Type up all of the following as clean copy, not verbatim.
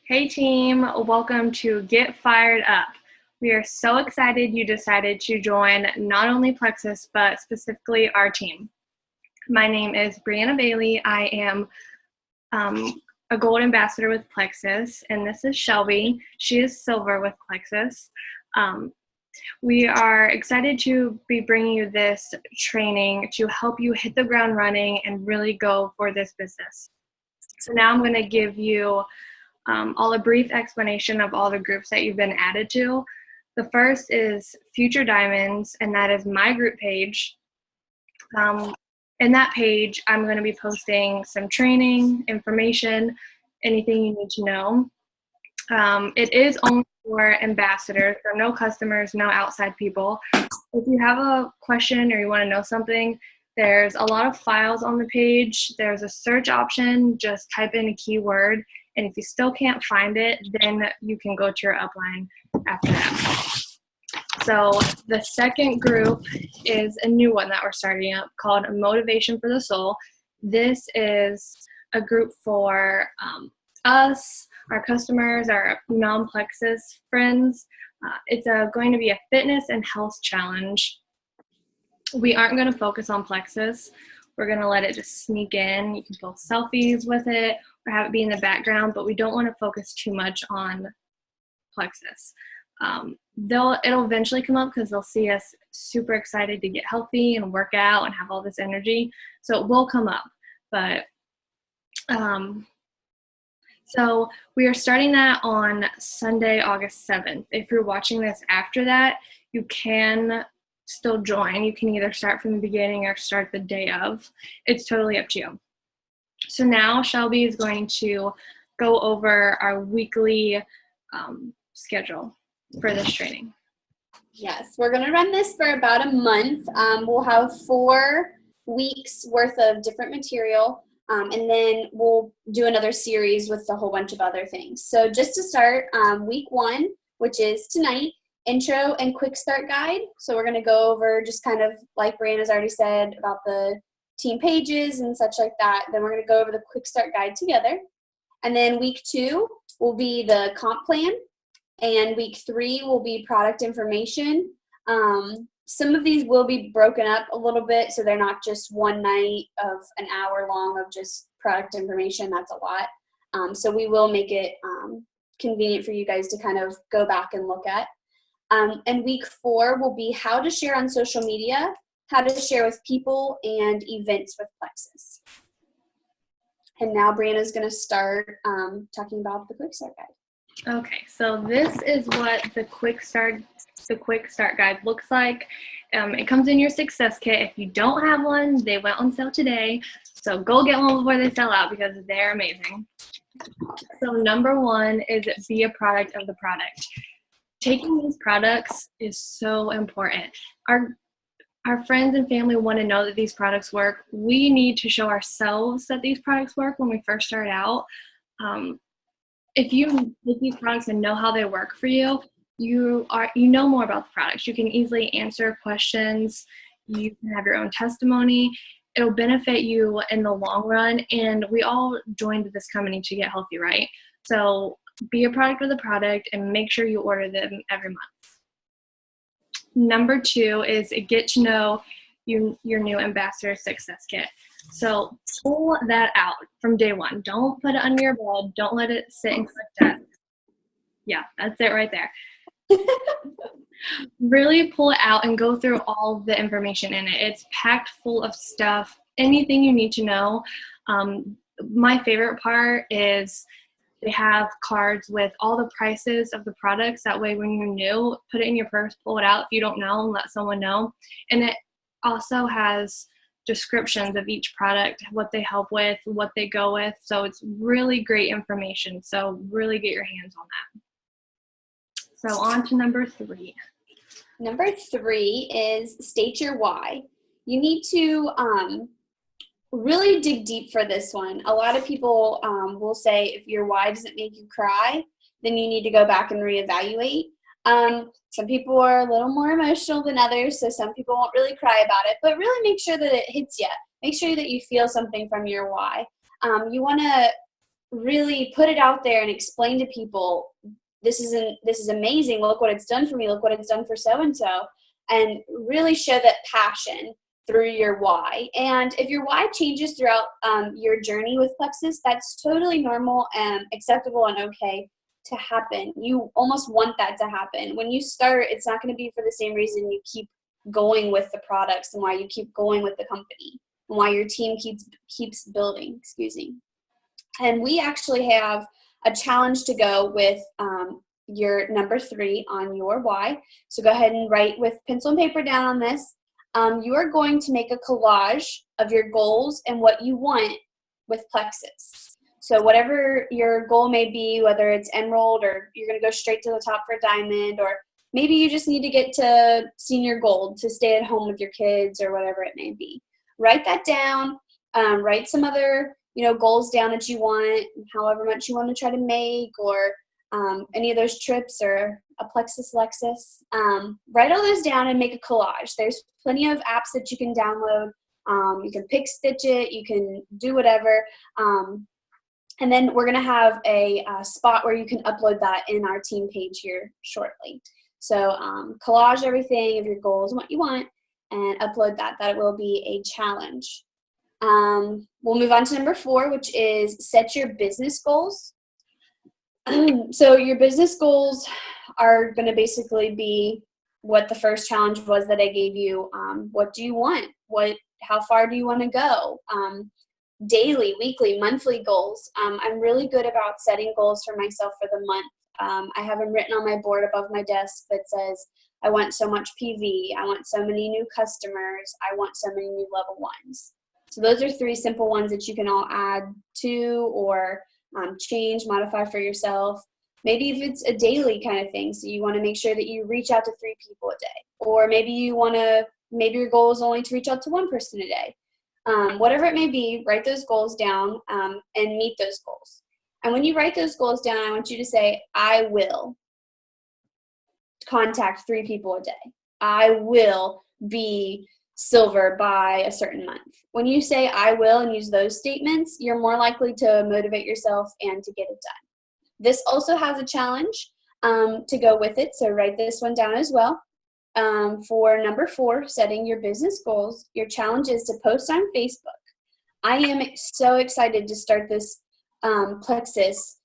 Hey team, welcome to Get Fired Up. We are so excited you decided to join not only Plexus, but specifically our team. My name is Brianna Bailey. I am a gold ambassador with Plexus, and this is Shelby. She is silver with Plexus. We are excited to be bringing you this training to help you hit the ground running and really go for this business. So now I'm going to give you all a brief explanation of all the groups that you've been added to. The first is Future Diamonds, and that is my group page. In that page, I'm going to be posting some training, information, anything you need to know. It is only for ambassadors, so no customers, no outside people. If you have a question or you want to know something, there's a lot of files on the page. There's a search option. Just type in a keyword. And if you still can't find it, then you can go to your upline after that. So the second group is a new one that we're starting up called Motivation for the Soul. This is a group for us, our customers, our non-Plexus friends. It's going to be a fitness and health challenge. We aren't going to focus on Plexus. We're going to let it just sneak in. You can post selfies with it or have it be in the background, but we don't want to focus too much on Plexus. It'll eventually come up because they'll see us super excited to get healthy and work out and have all this energy. So it will come up. But so we are starting that on Sunday, August 7th. If you're watching this after that, you can still join. You can either start from the beginning or start the day of. It's totally up to you. So now Shelby is going to go over our weekly schedule for this training. Yes, we're going to run this for about a month. We'll have 4 weeks worth of different material, and then we'll do another series with a whole bunch of other things. So just to start, week 1, which is tonight, intro and quick start guide. So we're going to go over just kind of like Brianna's already said about the team pages and such like that. Then we're going to go over the quick start guide together. And then week 2 will be the comp plan. And week 3 will be product information. Some of these will be broken up a little bit, so they're not just one night of an hour long of just product information. That's a lot. So we will make it convenient for you guys to kind of go back and look at. And week 4 will be how to share on social media, how to share with people, and events with Plexus. And now Brianna's going to start talking about the quick start guide. Okay, so this is what the quick start guide looks like. It comes in your success kit. If you don't have one, they went on sale today. So go get one before they sell out because they're amazing. So number 1 is be a product of the product. Taking these products is so important. Our friends and family want to know that these products work. We need to show ourselves that these products work when we first start out. If you take these products and know how they work for you, you know more about the products. You can easily answer questions. You can have your own testimony. It'll benefit you in the long run. And we all joined this company to get healthy, right? So be a product of the product and make sure you order them every month. Number 2 is get to know your new ambassador success kit. So pull that out from day 1. Don't put it under your bed. Don't let it sit and collect dust. Yeah, that's it right there. Really pull it out and go through all the information in it. It's packed full of stuff, anything you need to know. My favorite part is they have cards with all the prices of the products. That way when you're new, put it in your purse, pull it out if you don't know, and let someone know. And it also has descriptions of each product, what they help with, what they go with. So it's really great information. So really get your hands on that. So on to number 3. Number 3 is state your why. You need to really dig deep for this one. A lot of people will say if your why doesn't make you cry, then you need to go back and reevaluate. Some people are a little more emotional than others, so some people won't really cry about it, but really make sure that it hits you. Make sure that you feel something from your why. You want to really put it out there and explain to people, this is amazing. Look what it's done for me. Look what it's done for so-and-so. And really show that passion through your why. And if your why changes throughout your journey with Plexus, that's totally normal and acceptable and okay to happen. You almost want that to happen. When you start, it's not going to be for the same reason you keep going with the products and why you keep going with the company and why your team keeps building, excuse me. And we actually have a challenge to go with your number 3 on your why. So go ahead and write with pencil and paper down on this. You are going to make a collage of your goals and what you want with Plexus. So whatever your goal may be, whether it's emerald or you're going to go straight to the top for diamond, or maybe you just need to get to senior gold to stay at home with your kids or whatever it may be. Write that down. Write some other goals down that you want, however much you want to try to make, or any of those trips or a Plexus Lexus. Write all those down and make a collage. There's plenty of apps that you can download. You can pick stitch it. You can do whatever. And then we're going to have a spot where you can upload that in our team page here shortly. So collage everything of your goals and what you want and upload that. That will be a challenge. We'll move on to number 4, which is set your business goals. So your business goals are going to basically be what the first challenge was that I gave you. What do you want? How far do you want to go? Daily, weekly, monthly goals. I'm really good about setting goals for myself for the month. I have them written on my board above my desk that says, I want so much PV. I want so many new customers. I want so many new level 1s. So those are 3 simple ones that you can all add to or change, modify for yourself. Maybe if it's a daily kind of thing, so you want to make sure that you reach out to 3 people a day. Or maybe maybe your goal is only to reach out to 1 person a day. Whatever it may be, write those goals down and meet those goals. And when you write those goals down, I want you to say, I will contact 3 people a day. I will be silver by a certain month. When you say I will and use those statements, you're more likely to motivate yourself and to get it done. This also has a challenge to go with it, so write this one down as well. For number 4, setting your business goals, your challenge is to post on Facebook. I am so excited to start this Plexus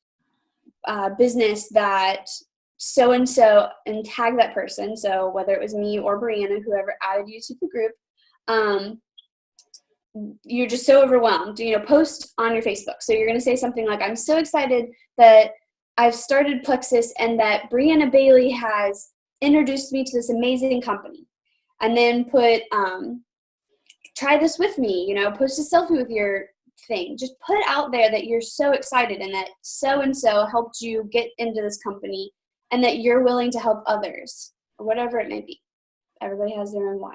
business that so-and-so and tag that person. So whether it was me or Brianna, whoever added you to the group, you're just so overwhelmed, post on your Facebook. So you're going to say something like, I'm so excited that I've started Plexus and that Brianna Bailey has introduced me to this amazing company. And then put, try this with me, post a selfie with your thing. Just put out there that you're so excited and that so-and-so helped you get into this company and that you're willing to help others or whatever it may be. Everybody has their own why.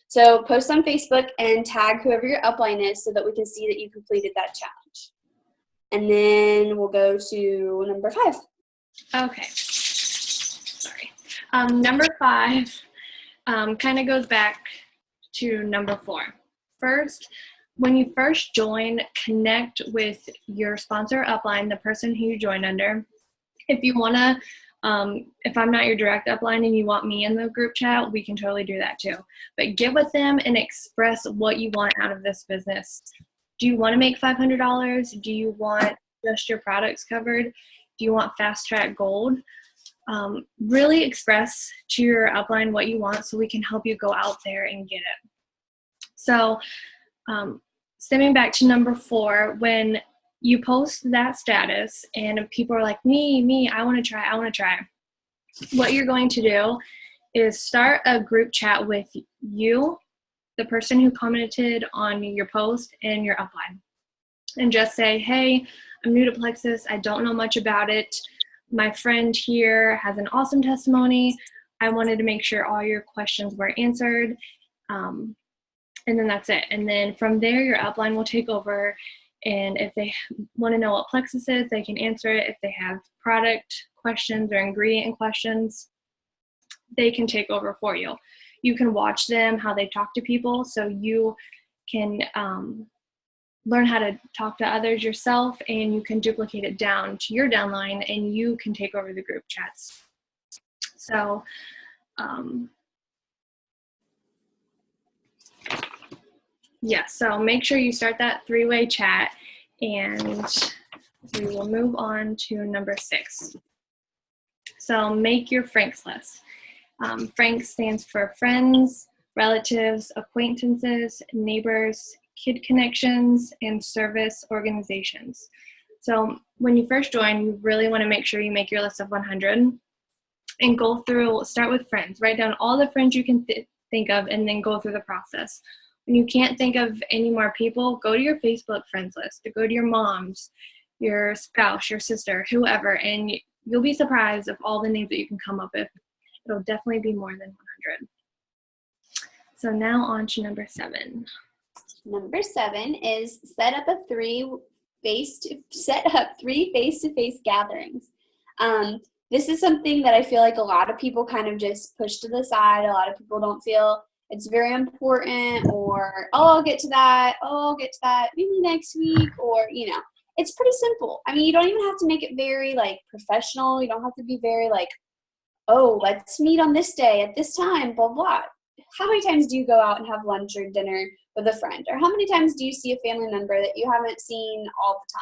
So post on Facebook and tag whoever your upline is so that we can see that you completed that challenge. And then we'll go to number 5. Okay. Sorry. Number 5 kind of goes back to number 4. First, when you first join, connect with your sponsor upline, the person who you joined under. If you want to, if I'm not your direct upline and you want me in the group chat, we can totally do that too. But get with them and express what you want out of this business. Do you want to make $500? Do you want just your products covered? Do you want fast track gold? Really express to your upline what you want so we can help you go out there and get it. So stemming back to number 4, when you post that status and people are like, me, I want to try. What you're going to do is start a group chat with you, the person who commented on your post, and your upline. And just say, hey, I'm new to Plexus. I don't know much about it. My friend here has an awesome testimony. I wanted to make sure all your questions were answered. And then that's it. And then from there, your upline will take over. And if they want to know what Plexus is, they can answer it. If they have product questions or ingredient questions, they can take over for you. You can watch them, how they talk to people, so you can learn how to talk to others yourself, and you can duplicate it down to your downline, and you can take over the group chats. So so make sure you start that 3-way chat, and we will move on to number 6. So make your Franks list. Franks stands for friends, relatives, acquaintances, neighbors, kid connections, and service organizations. So when you first join, you really want to make sure you make your list of 100 and go through, start with friends. Write down all the friends you can think of, and then go through the process. When you can't think of any more people, go to your Facebook friends list, to go to your mom's, your spouse, your sister, whoever, and you'll be surprised of all the names that you can come up with. It'll definitely be more than 100. So now on to number 7. Number 7 is set up 3 face-to-face gatherings. This is something that I feel like a lot of people kind of just push to the side. A lot of people don't feel it's very important, or, I'll get to that, maybe next week, or, it's pretty simple. I mean, you don't even have to make it very, like, professional. You don't have to be very, like, oh, let's meet on this day at this time, blah, blah. How many times do you go out and have lunch or dinner with a friend? Or how many times do you see a family member that you haven't seen all the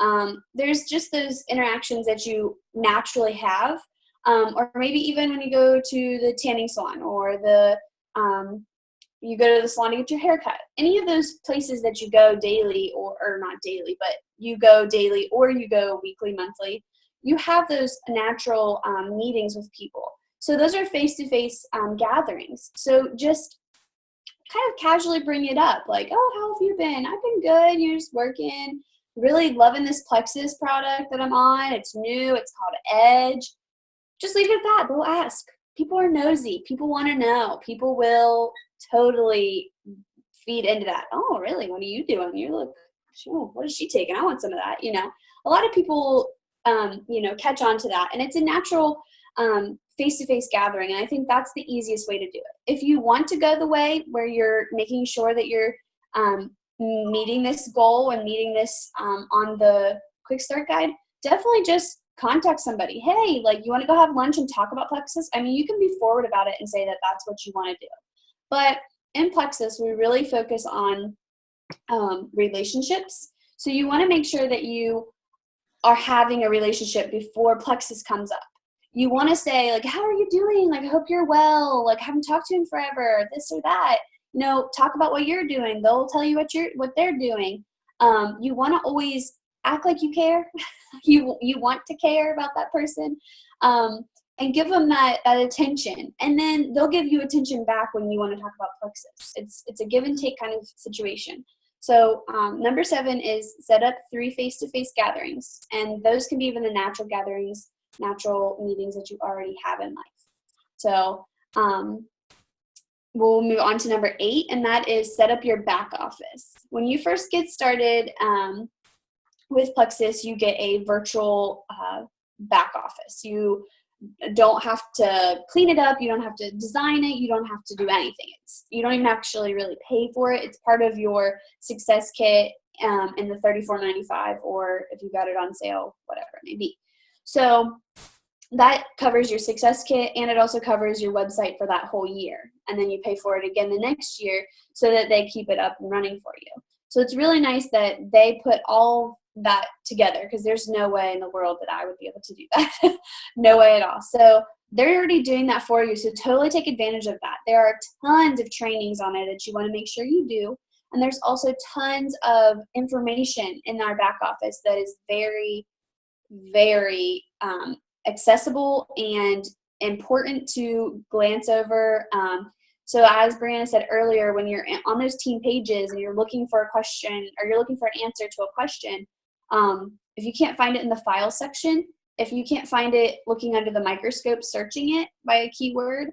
time? There's just those interactions that you naturally have. Or maybe even when you go to the tanning salon, or you go to the salon to get your hair cut. Any of those places that you go daily, or not daily, but you go daily, or you go weekly, monthly, you have those natural meetings with people. So those are face-to-face gatherings. So just kind of casually bring it up, like, oh, how have you been? I've been good. You're just working. Really loving this Plexus product that I'm on. It's new. It's called Edge. Just leave it at that. They'll ask. People are nosy. People want to know. People will totally feed into that. Oh, really? What are you doing? You look, what is she taking? I want some of that. A lot of people, catch on to that. And it's a natural face-to-face gathering. And I think that's the easiest way to do it. If you want to go the way where you're making sure that you're meeting this goal and meeting this on the quick start guide, definitely just contact somebody. Hey, like, you want to go have lunch and talk about Plexus? I mean, you can be forward about it and say that that's what you want to do. But in Plexus, we really focus on relationships. So you want to make sure that you are having a relationship before Plexus comes up. You want to say, like, how are you doing? Like, I hope you're well. Like, I haven't talked to you in forever, this or that. Talk about what you're doing. They'll tell you what they're doing. You want to always act like you care. you want to care about that person, and give them that attention. And then they'll give you attention back when you want to talk about Plexus. It's a give and take kind of situation. So number 7 is set up 3 face-to-face gatherings. And those can be even the natural gatherings, natural meetings that you already have in life. So we'll move on to number 8, and that is set up your back office. When you first get started with Plexus, you get a virtual back office. You don't have to clean it up. You don't have to design it. You don't have to do anything. You don't even actually really pay for it. It's part of your success kit in the $34.95, or if you got it on sale, whatever it may be. So that covers your success kit, and it also covers your website for that whole year. And then you pay for it again the next year so that they keep it up and running for you. So it's really nice that they put all that together, because there's no way in the world that I would be able to do that. No way at all. So they're already doing that for you. So totally take advantage of that. There are tons of trainings on it that you want to make sure you do. And there's also tons of information in our back office that is very, very accessible and important to glance over. So as Brianna said earlier, when you're on those team pages and you're looking for a question, or you're looking for an answer to a question, if you can't find it in the file section, if you can't find it looking under the microscope, searching it by a keyword,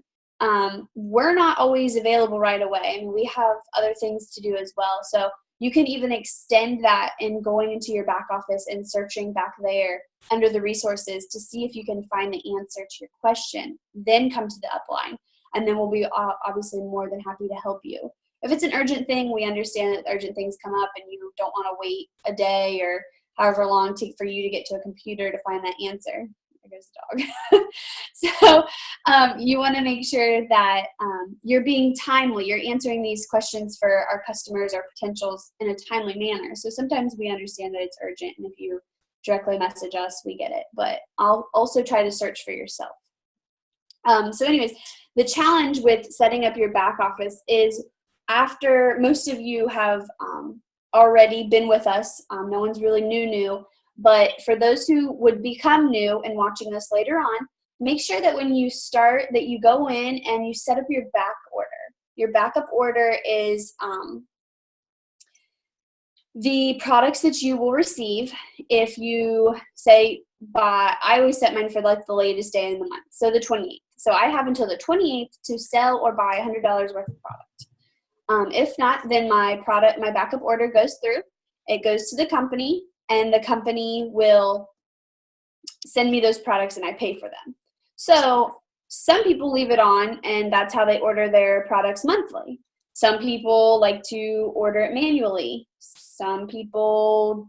we're not always available right away. I mean, we have other things to do as well. So you can even extend that in going into your back office and searching back there under the resources to see if you can find the answer to your question, then come to the upline. And then we'll be obviously more than happy to help you. If it's an urgent thing, we understand that urgent things come up and you don't want to wait a day or however long for you to get to a computer to find that answer. There goes the dog. So you want to make sure that you're being timely. You're answering these questions for our customers or potentials in a timely manner. So sometimes we understand that it's urgent, and if you directly message us, we get it. But I'll also try to search for yourself. So anyways, the challenge with setting up your back office is after most of you have already been with us, no one's really new, but for those who would become new and watching us later on, make sure that when you start that you go in and you set up your back order. Your backup order is the products that you will receive if you say I always set mine for like the latest day in the month, so the 28th. So I have until the 28th to sell or buy $100 worth of product. If not, then my backup order goes through. It goes to the company, and the company will send me those products and I pay for them. So some people leave it on, and that's how they order their products monthly. Some people like to order it manually. Some people,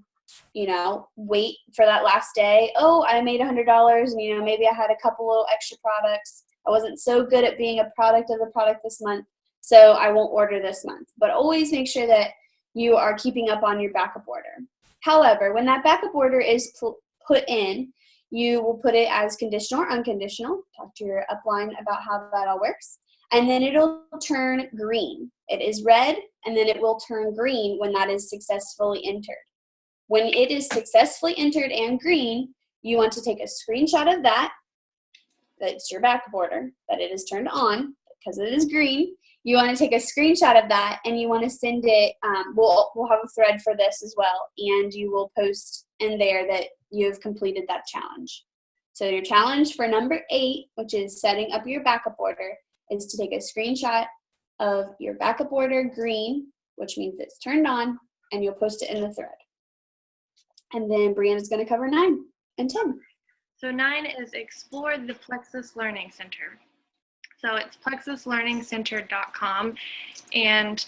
wait for that last day. Oh, I made $100, and maybe I had a couple little extra products. I wasn't so good at being a product of the product this month, so I won't order this month. But always make sure that you are keeping up on your backup order. However, when that backup order is put in, you will put it as conditional or unconditional. Talk to your upline about how that all works. And then it'll turn green. It is red, and then it will turn green when that is successfully entered. When it is successfully entered and green, you want to take a screenshot of that. That's your backup order, that it is turned on because it is green. You want to take a screenshot of that, and you want to send it. We'll have a thread for this as well, and you will post in there that you have completed that challenge. So your challenge for number 8, which is setting up your backup order, is to take a screenshot of your backup order green, which means it's turned on, and you'll post it in the thread. And then Brianna's going to cover 9 and 10. So 9 is explore the Plexus Learning Center. So it's plexuslearningcenter.com, and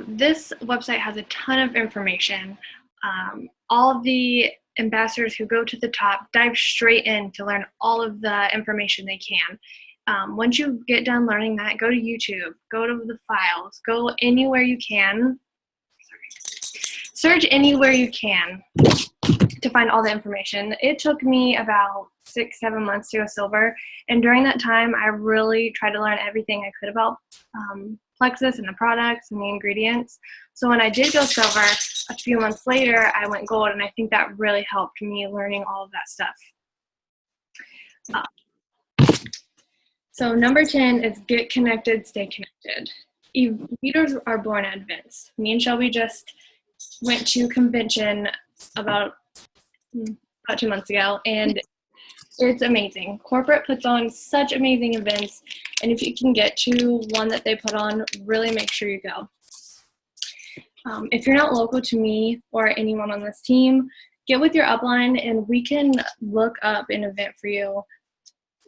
this website has a ton of information. All the ambassadors who go to the top dive straight in to learn all of the information they can. Once you get done learning that, go to YouTube, go to the files, go anywhere you can. Search anywhere you can to find all the information. It took me about 6-7 months to go silver, and during that time I really tried to learn everything I could about Plexus and the products and the ingredients. So when I did go silver a few months later, I went gold, and I think that really helped me learning all of that stuff. So number 10 is get connected, stay connected. Leaders are born at events. Me and Shelby just went to convention about 2 months ago, and it's amazing. Corporate puts on such amazing events, and if you can get to one that they put on, really make sure you go. If you're not local to me or anyone on this team, get with your upline and we can look up an event for you.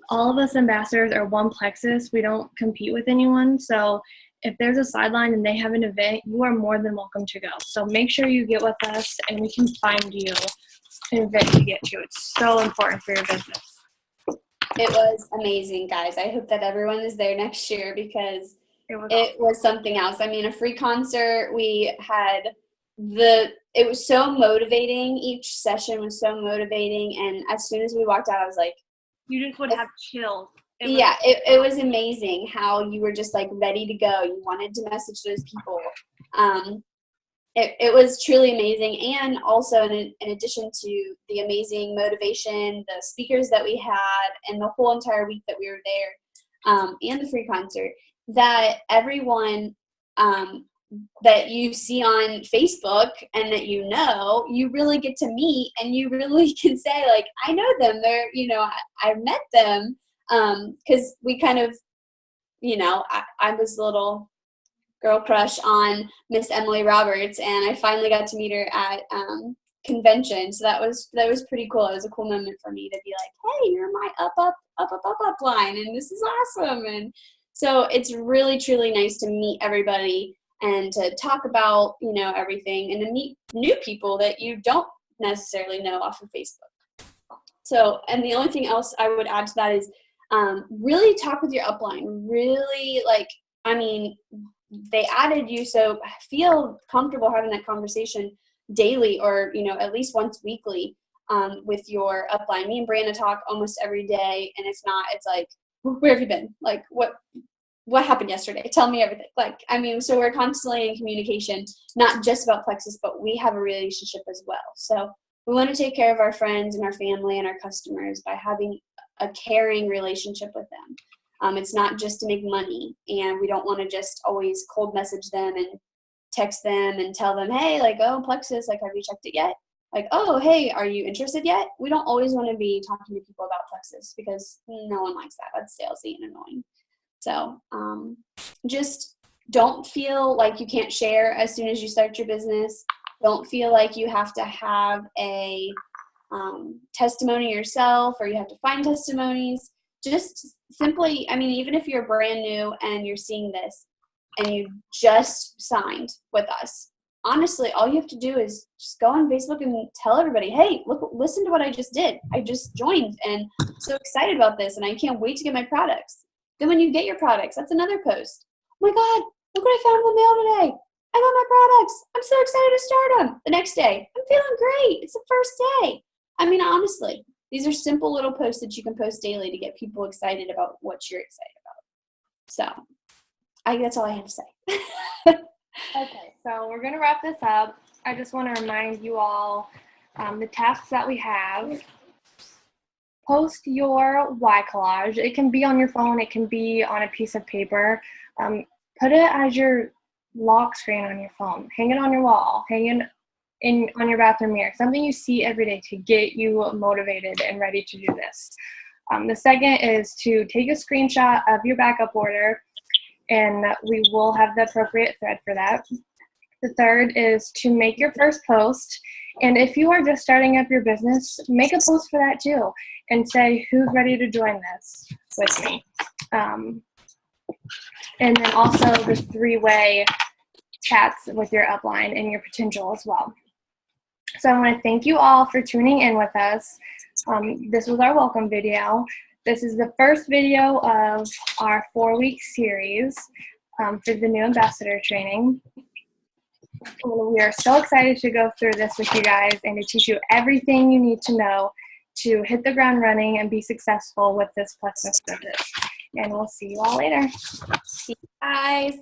All of us ambassadors are one Plexus. We don't compete with anyone, so if there's a sideline and they have an event, you are more than welcome to go. So make sure you get with us and we can find you an event to get to. It's so important for your business. It was amazing, guys. I hope that everyone is there next year because it was something else. I mean, a free concert. We had it was so motivating. Each session was so motivating. And as soon as we walked out, I was like, you just would have chills. It was amazing how you were just like ready to go. You wanted to message those people. It was truly amazing. And also in addition to the amazing motivation, the speakers that we had, and the whole entire week that we were there, and the free concert, that everyone that you see on Facebook and that you really get to meet, and you really can say, like, I know them. They're, I met them. Because we kind of, I was a little girl crush on Miss Emily Roberts, and I finally got to meet her at convention. So that was pretty cool. It was a cool moment for me to be like, hey, you're my up line, and this is awesome. And so it's really, truly nice to meet everybody and to talk about, everything, and to meet new people that you don't necessarily know off of Facebook. So, and the only thing else I would add to that is really talk with your upline. Really, they added you, so feel comfortable having that conversation daily, or at least once weekly, with your upline. Me and Brianna talk almost every day, and it's like, where have you been? Like, what happened yesterday? Tell me everything. So we're constantly in communication, not just about Plexus, but we have a relationship as well. So we want to take care of our friends and our family and our customers by having a caring relationship with them. It's not just to make money, and we don't want to just always cold message them and text them and tell them, hey, oh, Plexus, have you checked it yet? Oh, hey, are you interested yet? We don't always want to be talking to people about Plexus, because no one likes that. That's salesy and annoying. So just don't feel like you can't share as soon as you start your business. Don't feel like you have to have a testimony yourself, or you have to find testimonies. Just simply, even if you're brand new and you're seeing this and you just signed with us, honestly, all you have to do is just go on Facebook and tell everybody, hey, listen to what I just did. I just joined, and I'm so excited about this, and I can't wait to get my products. Then when you get your products, that's another post. Oh my God, look what I found in the mail today. I got my products. I'm so excited to start them. The next day, I'm feeling great. It's the first day. Honestly, these are simple little posts that you can post daily to get people excited about what you're excited about. So that's all I have to say. Okay, so we're going to wrap this up. I just want to remind you all the tasks that we have. Post your Y collage. It can be on your phone. It can be on a piece of paper. Put it as your lock screen on your phone. Hang it on your wall. Hang it on your bathroom mirror. Something you see every day to get you motivated and ready to do this. The second is to take a screenshot of your backup order, and we will have the appropriate thread for that. The third is to make your first post. And if you are just starting up your business, make a post for that too, and say, who's ready to join this with me? And then also the 3-way chats with your upline and your potential as well. So I want to thank you all for tuning in with us. This was our welcome video. This is the first video of our 4-week series for the new ambassador training. We are so excited to go through this with you guys and to teach you everything you need to know to hit the ground running and be successful with this Plexus business. And we'll see you all later. See you guys.